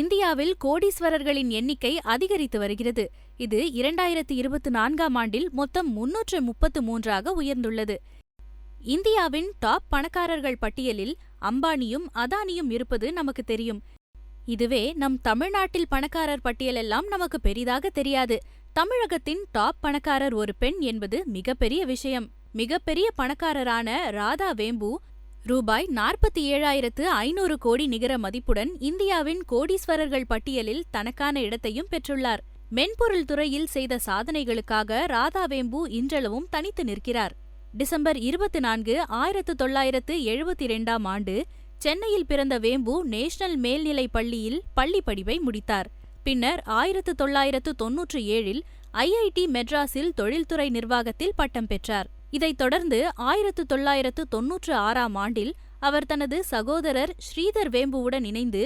இந்தியாவில் கோடீஸ்வரர்களின் எண்ணிக்கை அதிகரித்து வருகிறது. இது 2024ஆம் ஆண்டில் மொத்தம் 333ஆக உயர்ந்துள்ளது. இந்தியாவின் டாப் பணக்காரர்கள் பட்டியலில் அம்பானியும் அதானியும் இருப்பது நமக்கு தெரியும். இதுவே நம் தமிழ்நாட்டில் பணக்காரர் பட்டியலெல்லாம் நமக்கு பெரிதாக தெரியாது. தமிழகத்தின் டாப் பணக்காரர் ஒரு பெண் என்பது மிகப்பெரிய விஷயம். மிகப்பெரிய பணக்காரரான ராதா வேம்பு ரூபாய் 47,500 கோடி நிகர மதிப்புடன் இந்தியாவின் கோடீஸ்வரர்கள் பட்டியலில் தனக்கான இடத்தையும் பெற்றுள்ளார். மென்பொருள் துறையில் செய்த சாதனைகளுக்காக ராதா வேம்பு இன்றளவும் தனித்து நிற்கிறார். டிசம்பர் 24, 1972ஆம் ஆண்டு சென்னையில் பிறந்த வேம்பு நேஷனல் மேல்நிலைப் பள்ளியில் பள்ளி படிப்பை முடித்தார். பின்னர் 1997இல் IIT மெட்ராஸில் தொழில்துறை நிர்வாகத்தில் பட்டம் பெற்றார். இதைத் தொடர்ந்து 1996ஆம் ஆண்டில் அவர் தனது சகோதரர் ஸ்ரீதர் வேம்புவுடன் இணைந்து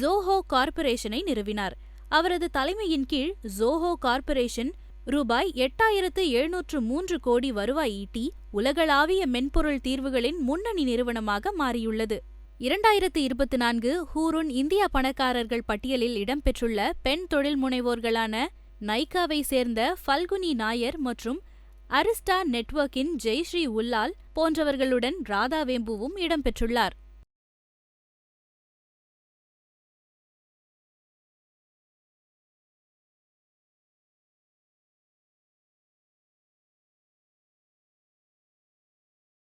ஜோஹோ கார்ப்பரேஷனை நிறுவினார். அவரது தலைமையின் கீழ் ஜோஹோ கார்ப்பரேஷன் ரூபாய் 8,703 கோடி வருவாய் ஈட்டி உலகளாவிய மென்பொருள் தீர்வுகளின் முன்னணி நிறுவனமாக மாறியுள்ளது. 2024 ஹூருன் இந்தியா பணக்காரர்கள் பட்டியலில் இடம்பெற்றுள்ள பெண் தொழில் முனைவோர்களான நைகாவை சேர்ந்த ஃபல்குனி நாயர் மற்றும் அரிஸ்டா நெட்வொர்க்கின் ஜெய்ஸ்ரீ உல்லால் போன்றவர்களுடன் ராதா வேம்புவும் இடம்பெற்றுள்ளார்.